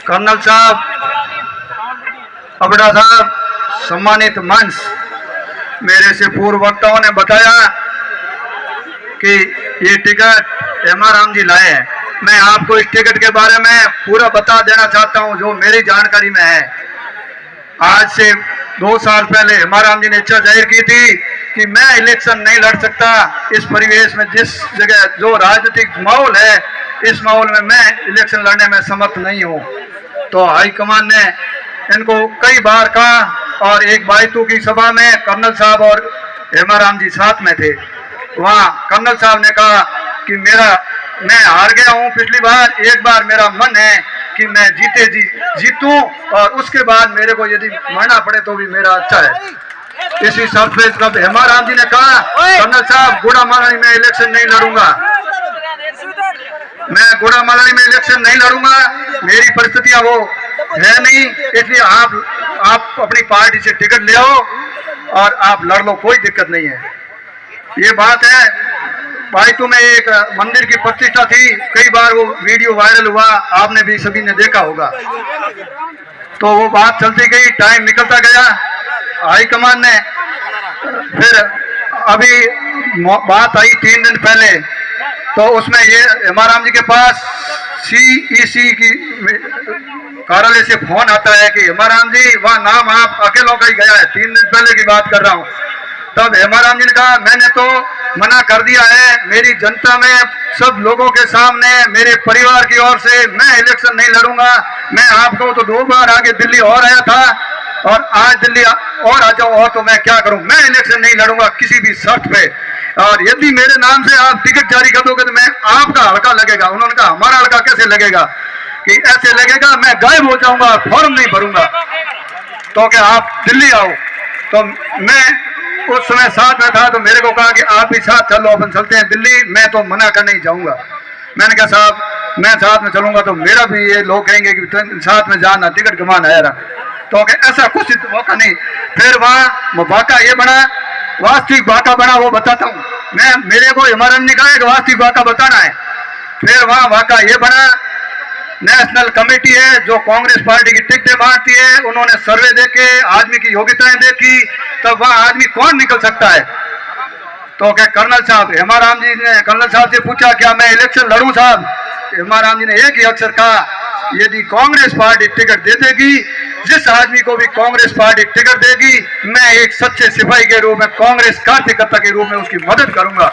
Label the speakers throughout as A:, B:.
A: Colonel साहब, अबड़ा साहब, सम्मानित मंच, मेरे से पूर्व वक्ताओं ने बताया कि ये ticket M R Ram ji लाए हैं। मैं आपको इस टिकट के बारे में पूरा बता देना चाहता हूं जो मेरी जानकारी में है। आज से 2 साल पहले एम आर राम जी ने इच्छा जाहिर की थी कि मैं इलेक्शन नहीं लड़ सकता, इस परिवेश में, जिस जगह जो राजनीतिक माहौल है, इस माहौल में मैं इलेक्शन लड़ने में समर्थ नहीं हूं। तो हाईकमान ने इनको कई बार कहा और एक बाईतू की सभा में कर्नल साहब और एम आर राम जी साथ में थे। वहाँ कर्नल साहब ने कहा कि मैं हार गया हूँ पिछली बार, एक बार मेरा मन है कि मैं जीतूं और उसके बाद मेरे को यदि मरना पड़े तो भी मेरा अच्छा है। इसी शर्त पे तब एम आर राम जी ने कहा, कर्नल साहब गुड़ा मालानी में इलेक्शन नहीं लड़ूंगा, मैं गुड़ा मालानी में इलेक्शन नहीं लड़ूंगा, मेरी परिस्थितियां वो है नहीं, इसलिए आप अपनी पार्टी से टिकट ले आओ और आप लड़ लो, कोई दिक्कत नहीं है। ये बात है। बाईतू में एक मंदिर की प्रतिष्ठा थी, कई बार वो वीडियो वायरल हुआ, आपने भी सभी ने देखा होगा। तो वो बात चलती गई, टाइम निकलता गया। हाईकमान ने फिर अभी बात आई 3 दिन पहले, तो उसमें ये एम आर राम जी के पास CEC की कार्यालय से फोन आता है कि एम आर राम जी वह नाम आप अकेलों का ही गया है, 3 दिन पहले की बात कर रहा हूँ। तब एम आर राम जी ने कहा, मैंने तो मना कर दिया है, मेरी जनता में सब लोगों के सामने मेरे परिवार की ओर से मैं इलेक्शन नहीं लड़ूंगा। मैं आपको तो 2 बार आगे दिल्ली और आया था और आज दिल्ली और आ जाऊं और तो मैं क्या करूं, मैं इलेक्शन नहीं लड़ूंगा किसी भी शर्त पे। और यदि मेरे नाम से आप टिकट जारी कर दोगे तो मैं आपका हल्का लगेगा। उन्होंने कहा हमारा हल्का कैसे लगेगा, कि ऐसे लगेगा मैं गायब हो जाऊंगा, फॉर्म नहीं भरूंगा, तो क्या आप दिल्ली आओ। तो मैं उस समय साथ में था, तो मेरे को कहा कि आप भी साथ चलो, अपन चलते हैं दिल्ली, मैं तो मना कर नहीं जाऊंगा। मैंने कहा साहब मैं साथ में चलूंगा तो मेरा भी ये लोग कहेंगे कि साथ में जाना, टिकट गंवाना है। तो ऐसा कुछ मौका नहीं। फिर वहाँ वाक़ा ये बना, वास्तविक वाक़ा बना, वो बताता हूँ मैं। मेरे को एम आर राम ने कहा कि वास्तविक वाक़ा बताना है। फिर वहाँ वाक़ा ये बना, नेशनल कमेटी है जो कांग्रेस पार्टी की टिकटें बांटती है, उन्होंने सर्वे देखे, आदमी की योग्यताएं देखी, तब वह आदमी कौन निकल सकता है। तो क्या कर्नल साहब, एम आर राम जी ने कर्नल साहब से पूछा क्या मैं इलेक्शन लड़ूं साहब। एम आर राम जी ने एक ही अक्षर कहा, यदि कांग्रेस पार्टी टिकट दे देगी, जिस आदमी को भी कांग्रेस पार्टी टिकट देगी, मैं एक सच्चे सिपाही के रूप में, कांग्रेस कार्यकर्ता के रूप में उसकी मदद करूंगा।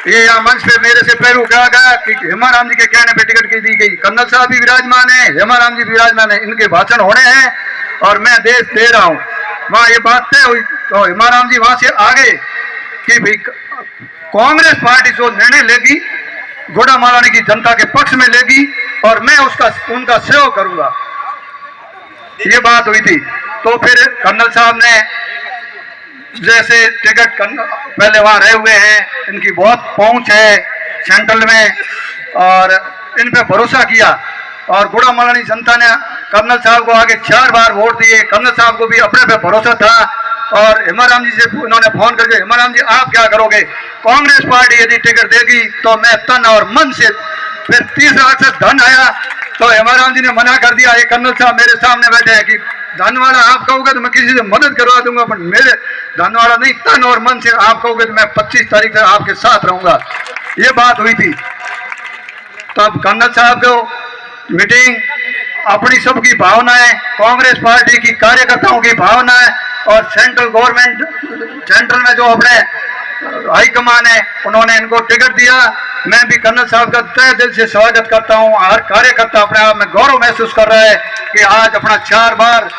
A: ये यहाँ मंच पे मेरे से पहलू कहा गया कि एम आर राम जी के कहने पे टिकट की दी गई। कर्नल साहब भी विराजमान है, एम आर राम जी विराजमान है, इनके भाषण होने हैं और मैं देश दे रहा हूँ। वहाँ ये बात तय हुई तो एम आर राम जी वहां से आगे कि भाई कांग्रेस पार्टी जो निर्णय लेगी गुड़ा मालानी की जनता के पक्ष में लेगी और मैं उनका सहयोग करूंगा, ये बात हुई थी। तो फिर कर्नल साहब ने जैसे टिकट पहले वहां रहे हुए हैं, इनकी बहुत पहुंच है सेंट्रल में और इन पे भरोसा किया और गुड़ा मालानी जनता ने कर्नल साहब को आगे 4 बार वोट दिए। कर्नल साहब को भी अपने पे भरोसा था और एम आर राम जी से उन्होंने फोन करके, एम आर राम जी आप क्या करोगे, कांग्रेस पार्टी यदि टिकट देगी तो मैं तन और मन से। फिर 30 लाख से धन आया तो एम आर राम जी ने मना कर दिया। ये कर्नल साहब मेरे सामने बैठे हैं कि धन वाला आप कहोगे तो मैं किसी से मदद करवा दूंगा, पर मेरे धन वाला नहीं, तन और मन से आप कहोगे तो मैं 25 तारीख तक आपके साथ रहूंगा। ये बात हुई थी। तब कर्नल साहब को मीटिंग, अपनी सबकी भावनाएं, कांग्रेस पार्टी की कार्यकर्ताओं की भावनाएं और सेंट्रल गवर्नमेंट, सेंट्रल में जो अपने हाईकमान है उन्होंने इनको टिकट दिया। मैं भी कर्नल साहब का तहे दिल से स्वागत करता हूं। हर कार्यकर्ता अपने आप में गौरव महसूस कर रहा है कि आज अपना 4 बार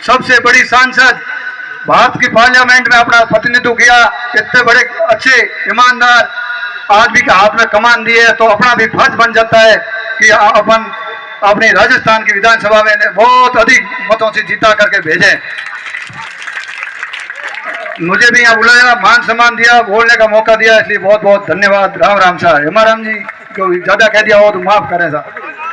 A: सबसे बड़ी सांसद भारत की पार्लियामेंट में अपना प्रतिनिधित्व किया, इतने बड़े अच्छे ईमानदार आदमी के हाथ में कमान दी है, तो अपना भी फर्ज बन जाता है कि अपन अपनी राजस्थान की विधानसभा में बहुत अधिक मतों से जीता करके भेजे। मुझे भी यहाँ बुलाया, मान सम्मान दिया, बोलने का मौका दिया, इसलिए बहुत बहुत धन्यवाद। राम राम साहब। एम आर राम जी को ज्यादा कह दिया हो तो माफ करें साहब।